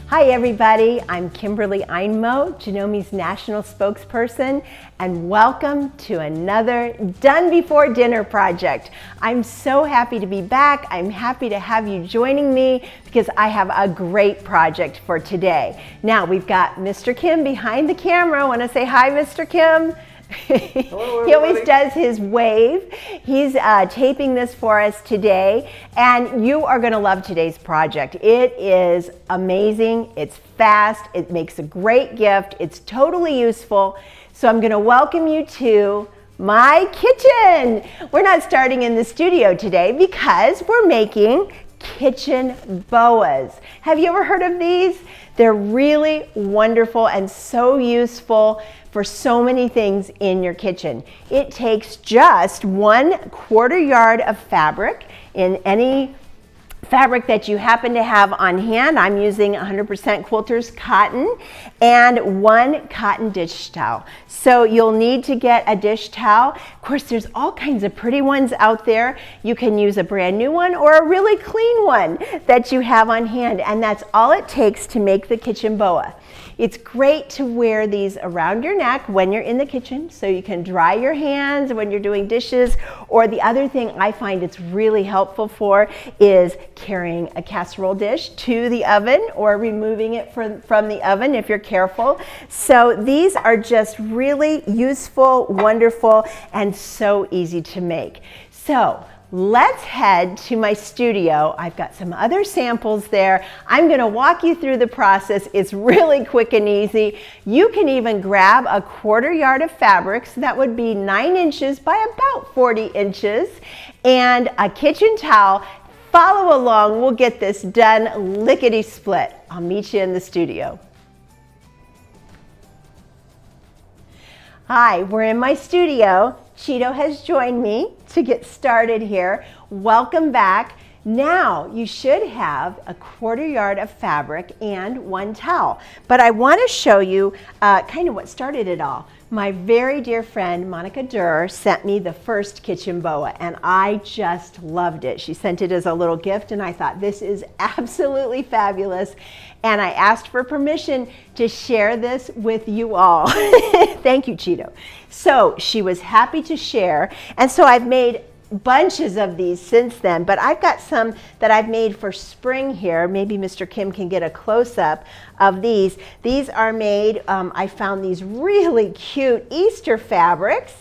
Hi everybody, I'm Kimberly Einmo, Genomi's national spokesperson, and welcome to another Done Before Dinner project. I'm so happy to be back. I'm happy to have you joining me because I have a great project for today. Now we've got Mr. Kim behind the camera. I want to say hi, Mr. Kim. Hello, he always does his wave. He's taping this for us today, and you are going to love today's project. It is amazing, it's fast, it makes a great gift, it's totally useful. So I'm going to welcome you to my kitchen. We're not starting in the studio today because we're making kitchen boas. Have you ever heard of these? They're really wonderful and so useful for so many things in your kitchen. It takes just 1/4 yard of fabric in any fabric that you happen to have on hand. I'm using 100% Quilters cotton and 1 cotton dish towel. So you'll need to get a dish towel. Of course, there's all kinds of pretty ones out there. You can use a brand new one or a really clean one that you have on hand, and that's all it takes to make the kitchen boa. It's great to wear these around your neck when you're in the kitchen so you can dry your hands when you're doing dishes. Or the other thing I find it's really helpful for is carrying a casserole dish to the oven or removing it from the oven if you're careful. So these are just really useful, wonderful, and so easy to make. So let's head to my studio. I've got some other samples there. I'm going to walk you through the process. It's really quick and easy. You can even grab a 1/4 yard of fabric, so that would be 9 inches by about 40 inches, and a kitchen towel. Follow along. We'll get this done lickety-split. I'll meet you in the studio. Hi, we're in my studio. Cheeto has joined me to get started here. Welcome back. Now you should have a 1/4 yard of fabric and 1 towel. But I want to show you kind of what started it all. My very dear friend Monica Durr sent me the first kitchen boa, and I just loved it. She sent it as a little gift, and I thought this is absolutely fabulous. And I asked for permission to share this with you all. Thank you, Cheeto. So she was happy to share, and so I've made bunches of these since then, but I've got some that I've made for spring here. Maybe Mr. Kim can get a close-up of these. These are made, I found these really cute Easter fabrics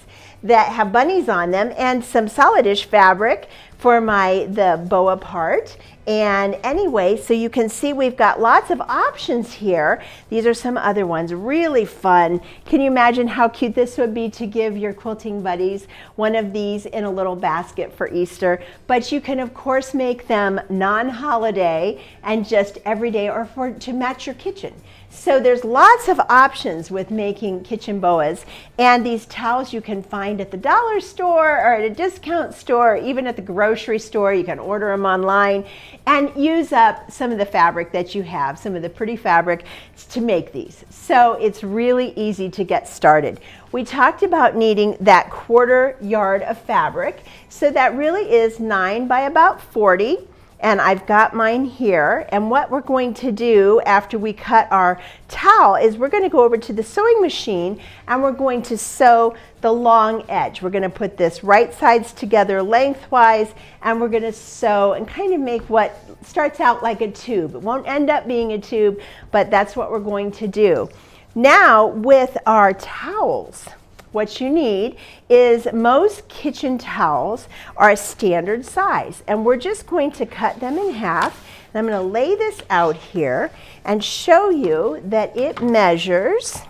that have bunnies on them, and some solidish fabric for the boa part. And anyway, so you can see we've got lots of options here. These are some other ones, really fun. Can you imagine how cute this would be to give your quilting buddies one of these in a little basket for Easter? But you can of course make them non-holiday and just everyday, or to match your kitchen. So there's lots of options with making kitchen boas, and these towels you can find at the dollar store or at a discount store, or even at the grocery store. You can order them online and use up some of the fabric that you have, some of the pretty fabric to make these. So it's really easy to get started. We talked about needing that 1/4 yard of fabric, so that really is 9 by about 40. And I've got mine here, and what we're going to do after we cut our towel is we're going to go over to the sewing machine and we're going to sew the long edge. We're going to put this right sides together lengthwise, and we're going to sew and kind of make what starts out like a tube. It won't end up being a tube, but that's what we're going to do. Now with our towels, what you need is most kitchen towels are a standard size, and we're just going to cut them in half. And I'm going to lay this out here and show you that it measures.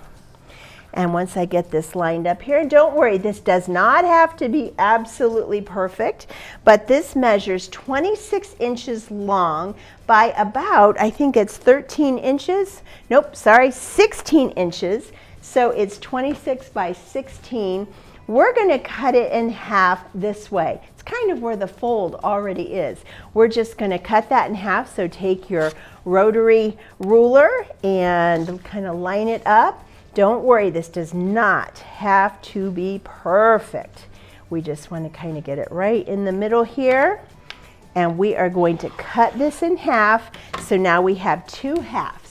And once I get this lined up here, and don't worry, this does not have to be absolutely perfect, but this measures 26 inches long by about, I think it's 13 inches. Nope, sorry, 16 inches. So it's 26 by 16. We're going to cut it in half this way. It's kind of where the fold already is. We're just going to cut that in half. So take your rotary ruler and kind of line it up. Don't worry, this does not have to be perfect. We just want to kind of get it right in the middle here. And we are going to cut this in half. So now we have 2 halves.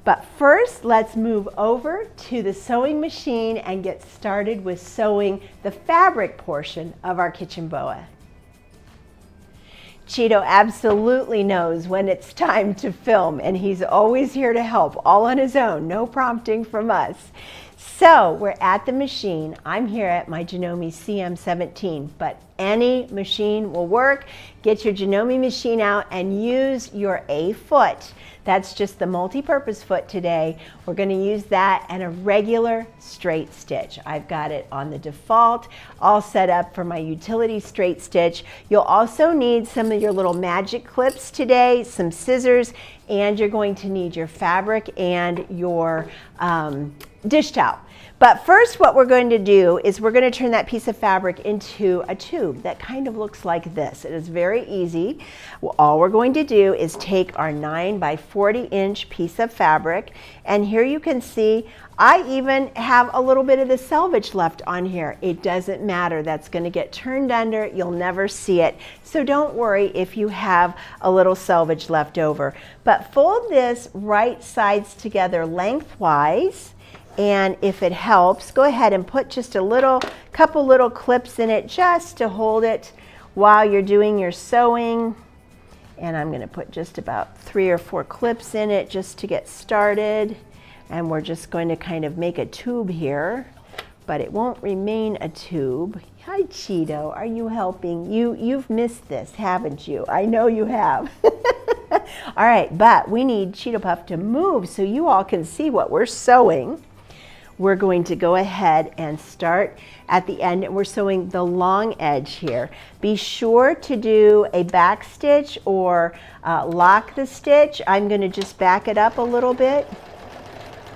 But first, let's move over to the sewing machine and get started with sewing the fabric portion of our kitchen boa. Cheeto absolutely knows when it's time to film, and he's always here to help, all on his own, no prompting from us. So we're at the machine. I'm here at my Janome CM17, but any machine will work. Get your Janome machine out and use your A foot. That's just the multi-purpose foot today. We're going to use that and a regular straight stitch. I've got it on the default, all set up for my utility straight stitch. You'll also need some of your little magic clips today, some scissors, and you're going to need your fabric and your dish towel. But first, what we're going to do is we're going to turn that piece of fabric into a tube that kind of looks like this. It is very easy. Well, all we're going to do is take our 9 by 40 inch piece of fabric, and here you can see I even have a little bit of the selvage left on here. It doesn't matter. That's going to get turned under. You'll never see it. So don't worry if you have a little selvage left over. But fold this right sides together lengthwise. And if it helps, go ahead and put just a couple little clips in it just to hold it while you're doing your sewing. And I'm going to put just about 3 or 4 clips in it just to get started. And we're just going to kind of make a tube here, but it won't remain a tube. Hi, Cheeto, are you helping? You've missed this, haven't you? I know you have. All right, but we need Cheeto Puff to move so you all can see what we're sewing. We're going to go ahead and start at the end, and we're sewing the long edge here. Be sure to do a back stitch or lock the stitch. I'm going to just back it up a little bit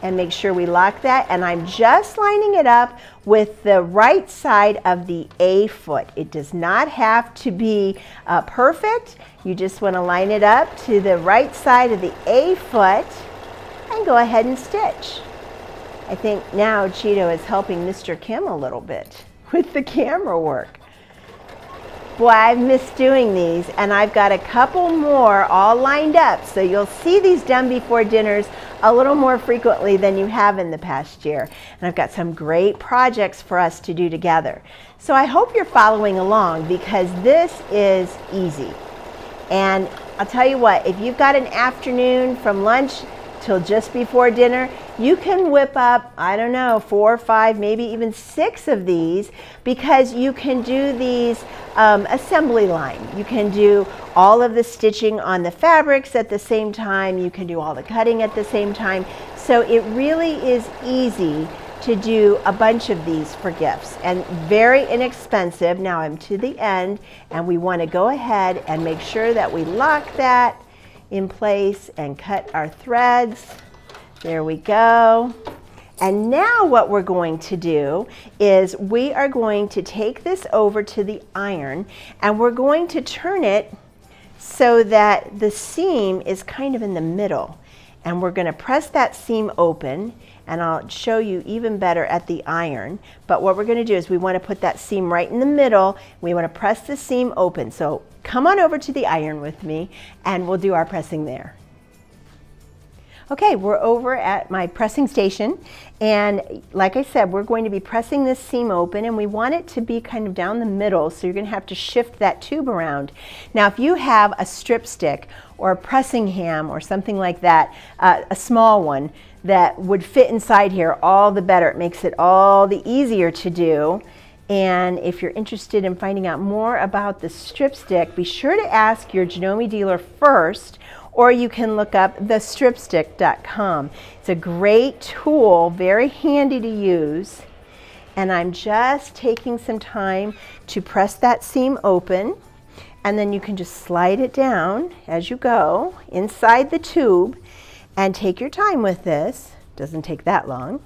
and make sure we lock that. And I'm just lining it up with the right side of the A foot. It does not have to be perfect. You just want to line it up to the right side of the A foot and go ahead and stitch. I think now Cheeto is helping Mr. Kim a little bit with the camera work. Boy, I've missed doing these, and I've got a couple more all lined up, so you'll see these done before dinners a little more frequently than you have in the past year. And I've got some great projects for us to do together. So I hope you're following along, because this is easy. And I'll tell you what, if you've got an afternoon from lunch till just before dinner, you can whip up, I don't know, 4 or 5, maybe even 6 of these, because you can do these assembly line. You can do all of the stitching on the fabrics at the same time. You can do all the cutting at the same time. So it really is easy to do a bunch of these for gifts, and very inexpensive. Now I'm to the end, and we want to go ahead and make sure that we lock that in place and cut our threads. There we go. And now what we're going to do is we are going to take this over to the iron, and we're going to turn it so that the seam is kind of in the middle. And we're going to press that seam open, and I'll show you even better at the iron. But what we're going to do is we want to put that seam right in the middle. We want to press the seam open. So come on over to the iron with me, and we'll do our pressing there. Okay, we're over at my pressing station, and like I said, we're going to be pressing this seam open, and we want it to be kind of down the middle, so you're going to have to shift that tube around. Now, if you have a strip stick or a pressing ham or something like that, a small one that would fit inside here, all the better. It makes it all the easier to do. And if you're interested in finding out more about the strip stick, be sure to ask your Janome dealer first, or you can look up thestripstick.com. It's a great tool, very handy to use. And I'm just taking some time to press that seam open, and then you can just slide it down as you go inside the tube, and take your time with this. Doesn't take that long,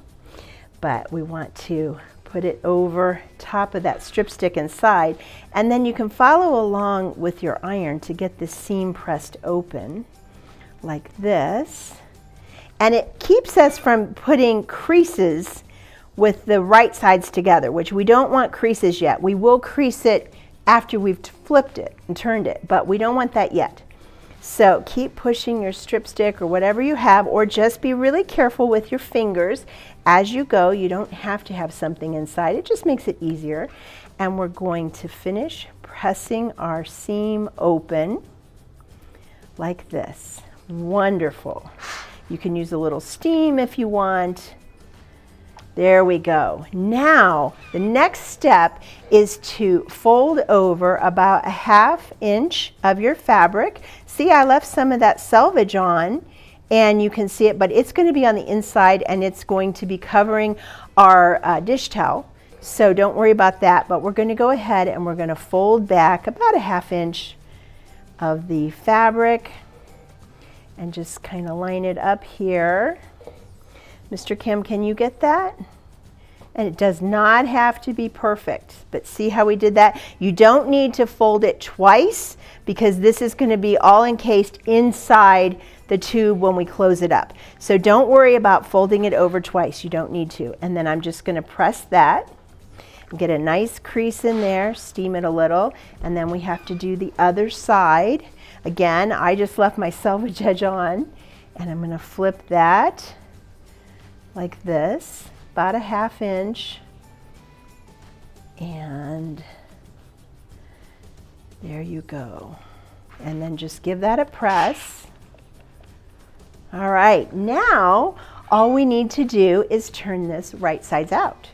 but we want to put it over top of that strip stick inside, and then you can follow along with your iron to get the seam pressed open like this. And it keeps us from putting creases with the right sides together, which we don't want creases yet. We will crease it after we've flipped it and turned it, but we don't want that yet. So keep pushing your strip stick or whatever you have, or just be really careful with your fingers as you go. You don't have to have something inside. It just makes it easier. And we're going to finish pressing our seam open like this. Wonderful. You can use a little steam if you want. There we go. Now, the next step is to fold over about a 1/2 inch of your fabric. See, I left some of that selvage on, and you can see it, but it's going to be on the inside, and it's going to be covering our dish towel. So don't worry about that, but we're going to go ahead and we're going to fold back about a 1/2 inch of the fabric and just kind of line it up here. Mr. Kim, can you get that? And it does not have to be perfect, but see how we did that? You don't need to fold it twice because this is going to be all encased inside the tube when we close it up. So don't worry about folding it over twice. You don't need to. And then I'm just going to press that and get a nice crease in there, steam it a little, and then we have to do the other side. Again, I just left my selvage edge on, and I'm going to flip that like this, about a 1/2 inch, and there you go. And then just give that a press. All right, now all we need to do is turn this right sides out.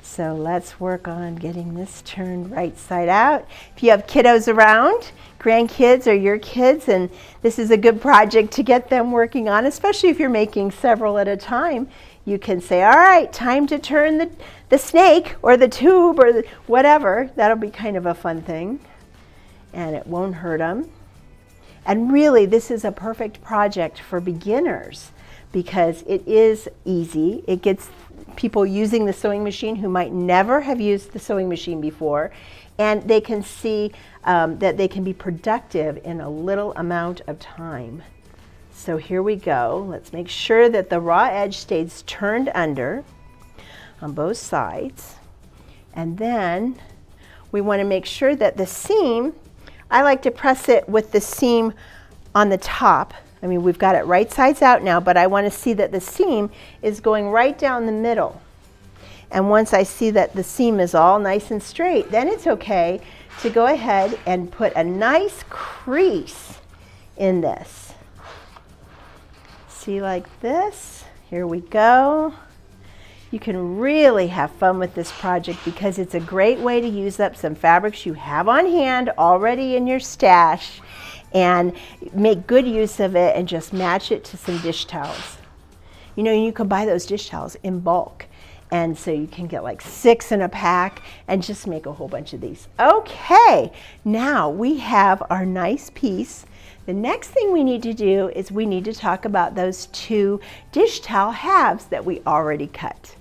So let's work on getting this turned right side out. If you have kiddos around, grandkids or your kids, and this is a good project to get them working on, especially if you're making several at a time. You can say, all right, time to turn the snake or the tube or whatever. That'll be kind of a fun thing, and it won't hurt them. And really, this is a perfect project for beginners because it is easy. It gets people using the sewing machine who might never have used the sewing machine before, and they can see that they can be productive in a little amount of time. So here we go. Let's make sure that the raw edge stays turned under on both sides. And then we want to make sure that the seam, I like to press it with the seam on the top. I mean, we've got it right sides out now, but I want to see that the seam is going right down the middle. And once I see that the seam is all nice and straight, then it's okay to go ahead and put a nice crease in this. See, like this. Here we go. You can really have fun with this project because it's a great way to use up some fabrics you have on hand already in your stash and make good use of it and just match it to some dish towels. You know, you can buy those dish towels in bulk. And so you can get like 6 in a pack and just make a whole bunch of these. Okay, now we have our nice piece. The next thing we need to do is we need to talk about those 2 dish towel halves that we already cut.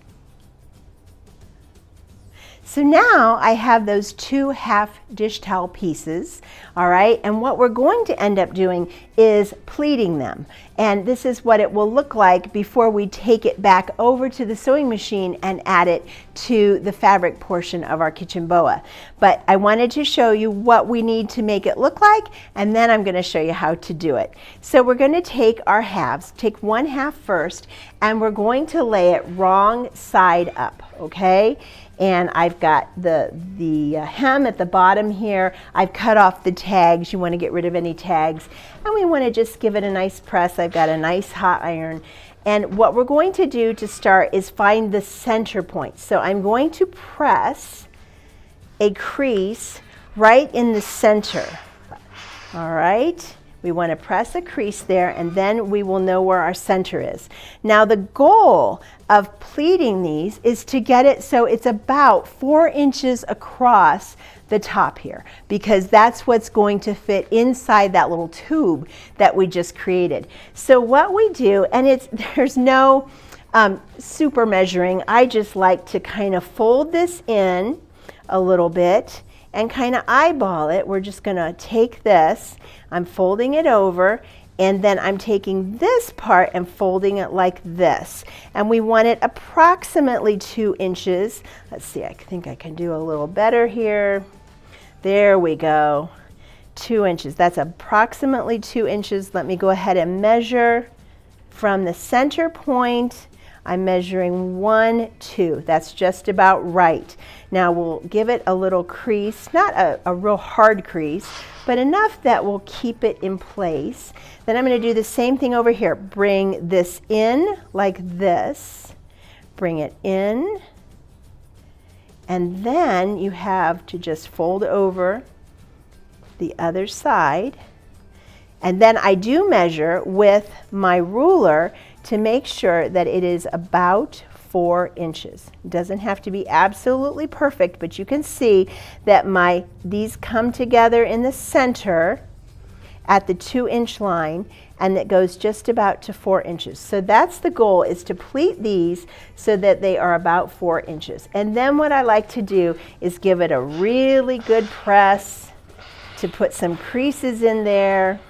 So now I have those 2 half dish towel pieces, all right? And what we're going to end up doing is pleating them. And this is what it will look like before we take it back over to the sewing machine and add it to the fabric portion of our kitchen boa. But I wanted to show you what we need to make it look like, and then I'm going to show you how to do it. So we're going to take our halves, take 1 half first, and we're going to lay it wrong side up, okay? And I've got the hem at the bottom here. I've cut off the tags. You want to get rid of any tags. And we want to just give it a nice press. I've got a nice hot iron. And what we're going to do to start is find the center point. So I'm going to press a crease right in the center. All right. We want to press a crease there, and then we will know where our center is. Now the goal of pleating these is to get it so it's about 4 inches across the top here, because that's what's going to fit inside that little tube that we just created. So what we do, and there's no super measuring, I just like to kind of fold this in a little bit and kind of eyeball it. We're just going to take this, I'm folding it over, and then I'm taking this part and folding it like this. And we want it approximately 2 inches. Let's see, I think I can do a little better here. There we go. 2 inches. That's approximately 2 inches. Let me go ahead and measure from the center point. I'm measuring 1, 2. That's just about right. Now we'll give it a little crease, not a real hard crease, but enough that will keep it in place. Then I'm going to do the same thing over here. Bring this in like this. Bring it in. And then you have to just fold over the other side. And then I do measure with my ruler to make sure that it is about 4 inches. It doesn't have to be absolutely perfect, but you can see that these come together in the center at the 2-inch line, and it goes just about to 4 inches. So that's the goal, is to pleat these so that they are about 4 inches. And then what I like to do is give it a really good press to put some creases in there.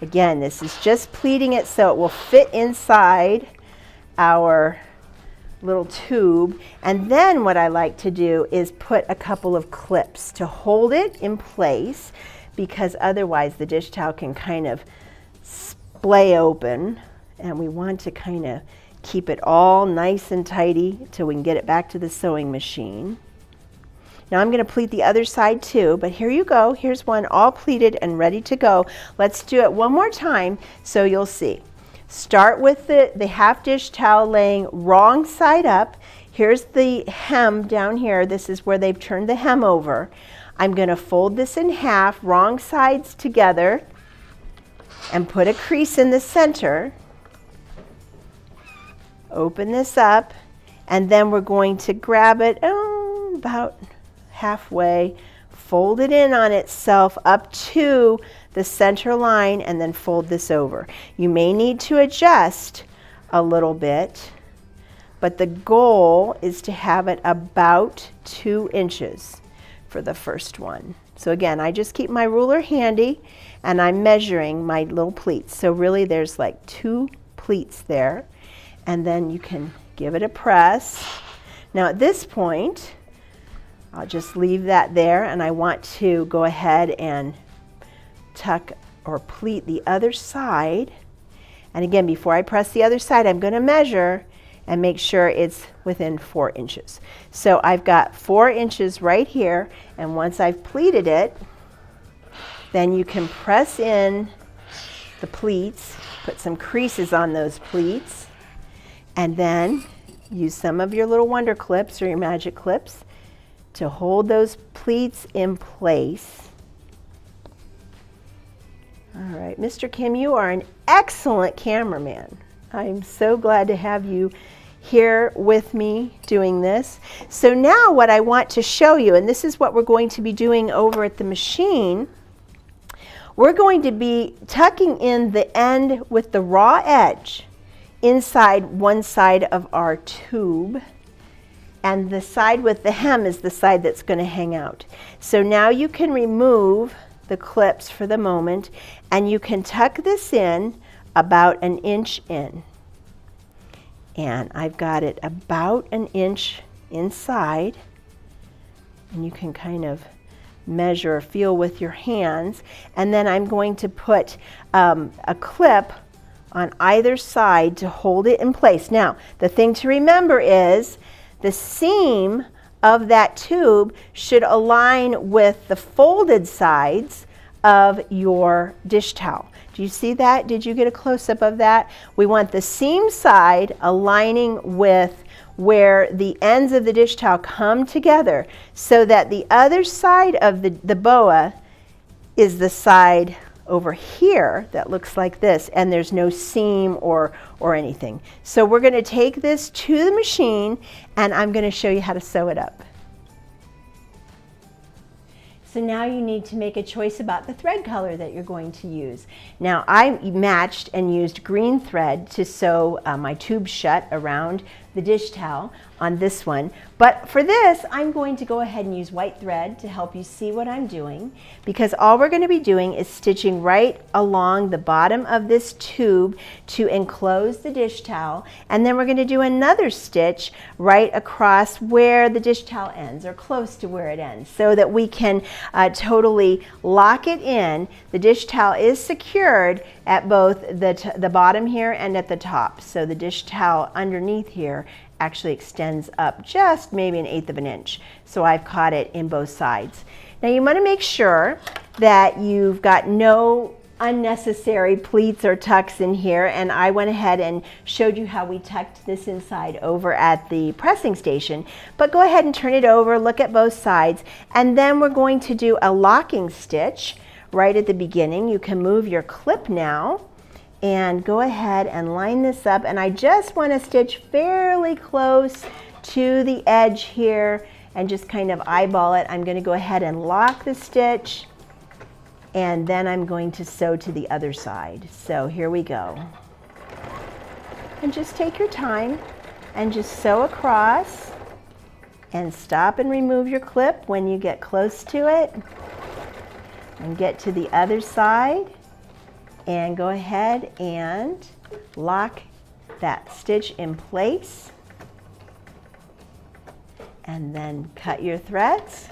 Again, this is just pleating it so it will fit inside our little tube. And then what I like to do is put a couple of clips to hold it in place, because otherwise the dish towel can kind of splay open, and we want to kind of keep it all nice and tidy till we can get it back to the sewing machine. Now I'm going to pleat the other side too, but here you go. Here's one all pleated and ready to go. Let's do it one more time so you'll see. Start with the half dish towel laying wrong side up. Here's the hem down here. This is where they've turned the hem over. I'm going to fold this in half, wrong sides together, and put a crease in the center. Open this up, and then we're going to grab it about halfway, fold it in on itself up to the center line, and then fold this over. You may need to adjust a little bit, but the goal is to have it about 2 inches for the first one. So again, I just keep my ruler handy and I'm measuring my little pleats. So really there's like 2 pleats there, and then you can give it a press. Now at this point, I'll just leave that there, and I want to go ahead and tuck or pleat the other side. And again, before I press the other side, I'm going to measure and make sure it's within 4 inches. So I've got 4 inches right here, and once I've pleated it, then you can press in the pleats, put some creases on those pleats, and then use some of your little Wonder Clips or your Magic Clips to hold those pleats in place. All right, Mr. Kim, you are an excellent cameraman. I'm so glad to have you here with me doing this. So now what I want to show you, and this is what we're going to be doing over at the machine, we're going to be tucking in the end with the raw edge inside one side of our tube, and the side with the hem is the side that's going to hang out. So now you can remove the clips for the moment, and you can tuck this in about 1 inch in. And I've got it about 1 inch inside, and you can kind of measure or feel with your hands. And then I'm going to put a clip on either side to hold it in place. Now, the thing to remember is the seam of that tube should align with the folded sides of your dish towel. Do you see that? Did you get a close-up of that? We want the seam side aligning with where the ends of the dish towel come together, so that the other side of the boa is the side over here that looks like this, and there's no seam or anything. So we're going to take this to the machine, and I'm going to show you how to sew it up. So now you need to make a choice about the thread color that you're going to use. Now I matched and used green thread to sew my tube shut around the dish towel on this one. But for this, I'm going to go ahead and use white thread to help you see what I'm doing, because all we're going to be doing is stitching right along the bottom of this tube to enclose the dish towel, and then we're going to do another stitch right across where the dish towel ends, or close to where it ends, so that we can totally lock it in. The dish towel is secured at both the bottom here and at the top, so the dish towel underneath here actually extends up just maybe 1/8 of an inch. So I've caught it in both sides. Now you want to make sure that you've got no unnecessary pleats or tucks in here, and I went ahead and showed you how we tucked this inside over at the pressing station. But go ahead and turn it over, look at both sides, and then we're going to do a locking stitch right at the beginning. You can move your clip now and go ahead and line this up, and I just want to stitch fairly close to the edge here and just kind of eyeball it. I'm going to go ahead and lock the stitch, and then I'm going to sew to the other side. So here we go. And just take your time and just sew across, and stop and remove your clip when you get close to it, and get to the other side. And go ahead and lock that stitch in place, and then cut your threads.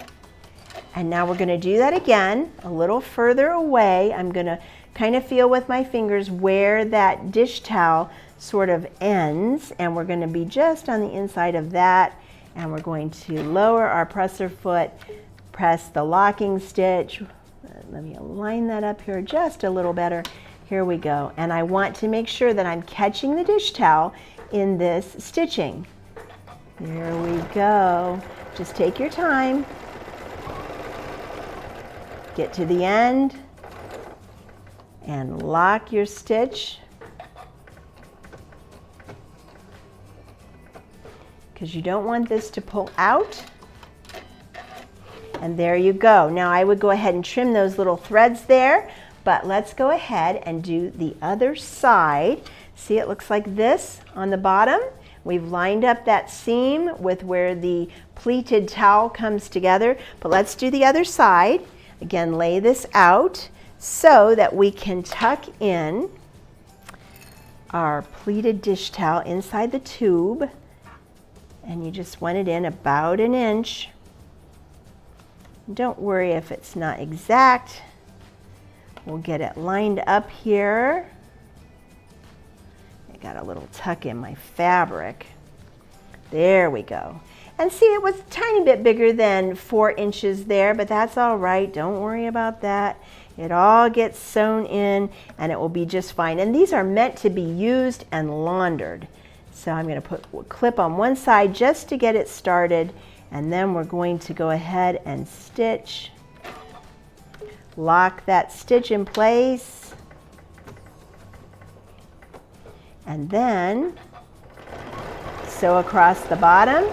And now we're going to do that again a little further away. I'm going to kind of feel with my fingers where that dish towel sort of ends, and we're going to be just on the inside of that, and we're going to lower our presser foot, press the locking stitch. Let me align that up here just a little better. Here we go. And I want to make sure that I'm catching the dish towel in this stitching. There we go. Just take your time. Get to the end and lock your stitch, because you don't want this to pull out. And there you go. Now I would go ahead and trim those little threads there, but let's go ahead and do the other side. See, it looks like this on the bottom. We've lined up that seam with where the pleated towel comes together, but let's do the other side. Again, lay this out so that we can tuck in our pleated dish towel inside the tube, and you just want it in about 1 inch. Don't worry if it's not exact. We'll get it lined up here. I got a little tuck in my fabric. There we go. And see, it was a tiny bit bigger than 4 inches there, but that's all right. Don't worry about that. It all gets sewn in, and it will be just fine. And these are meant to be used and laundered. So I'm going to put a clip on one side just to get it started, and then we're going to go ahead and stitch. Lock that stitch in place, and then sew across the bottom.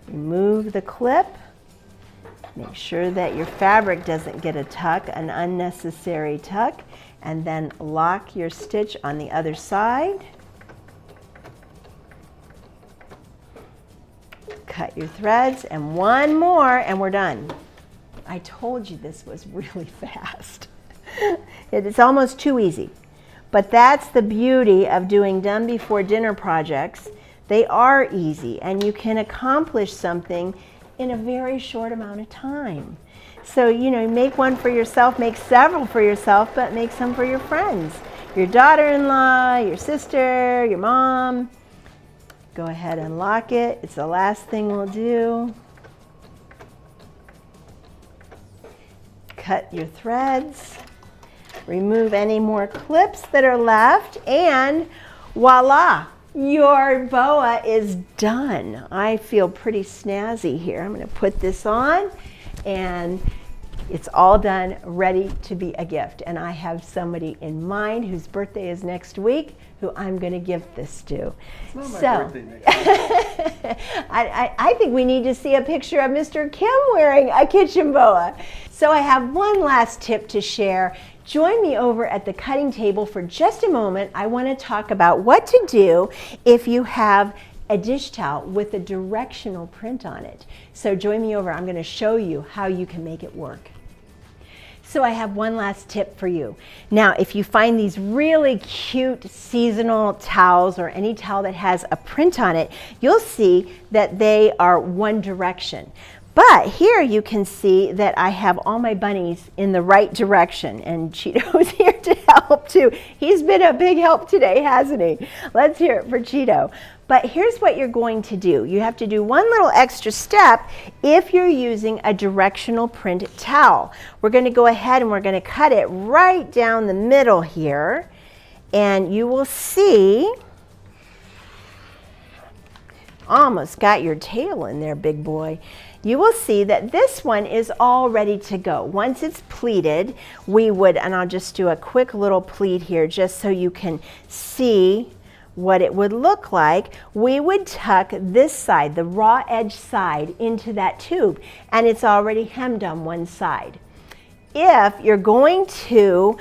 Remove the clip. Make sure that your fabric doesn't get a tuck, an unnecessary tuck, and then lock your stitch on the other side. Cut your threads, and one more, and we're done. I told you this was really fast. It's almost too easy. But that's the beauty of doing done before dinner projects. They are easy, and you can accomplish something in a very short amount of time. So, you know, make one for yourself, make several for yourself, but make some for your friends, your daughter-in-law, your sister, your mom. Go ahead and lock it. It's the last thing we'll do. Cut your threads. Remove any more clips that are left, and voila, your boa is done. I feel pretty snazzy here. I'm going to put this on, and it's all done, ready to be a gift. And I have somebody in mind whose birthday is next week who I'm going to give this to. It's not my birthday next week. I think we need to see a picture of Mr. Kim wearing a kitchen boa. So I have one last tip to share. Join me over at the cutting table for just a moment. I want to talk about what to do if you have a dish towel with a directional print on it. So join me over. I'm going to show you how you can make it work. So I have one last tip for you. Now, if you find these really cute seasonal towels or any towel that has a print on it, you'll see that they are one direction. But here you can see that I have all my bunnies in the right direction, and Cheeto's here to help too. He's been a big help today, hasn't he? Let's hear it for Cheeto. But here's what you're going to do. You have to do one little extra step if you're using a directional print towel. We're going to go ahead and we're going to cut it right down the middle here, and you will see, almost got your tail in there, big boy. You will see that this one is all ready to go. Once it's pleated, we would, and I'll just do a quick little pleat here just so you can see what it would look like. We would tuck this side, the raw edge side, into that tube, and it's already hemmed on one side. If you're going to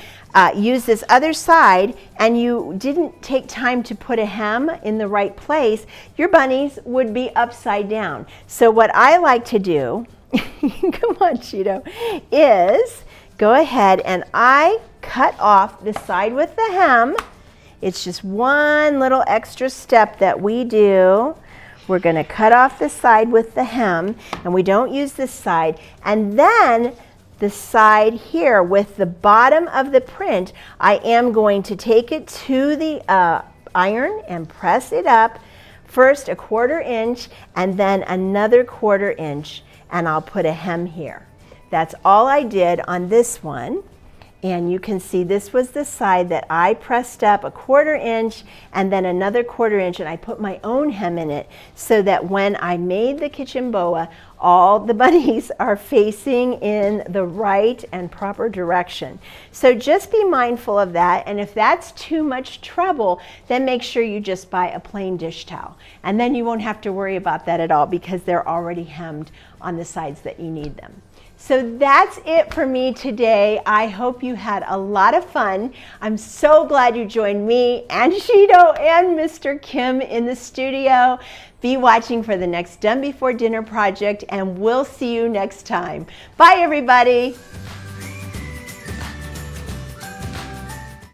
use this other side and you didn't take time to put a hem in the right place, your bunnies would be upside down. So what I like to do, come on Cheeto, is go ahead and I cut off the side with the hem. It's just one little extra step that we do. We're going to cut off the side with the hem, and we don't use this side. And then the side here with the bottom of the print, I am going to take it to the iron and press it up. First a 1/4 inch and then another 1/4 inch, and I'll put a hem here. That's all I did on this one. And you can see this was the side that I pressed up a 1/4 inch and then another 1/4 inch, and I put my own hem in it so that when I made the kitchen boa, all the bunnies are facing in the right and proper direction. So just be mindful of that, and if that's too much trouble, then make sure you just buy a plain dish towel. And then you won't have to worry about that at all because they're already hemmed on the sides that you need them. So that's it for me today. I hope you had a lot of fun. I'm so glad you joined me and Cheeto and Mr. Kim in the studio. Be watching for the next Done Before Dinner project, and we'll see you next time. Bye, everybody.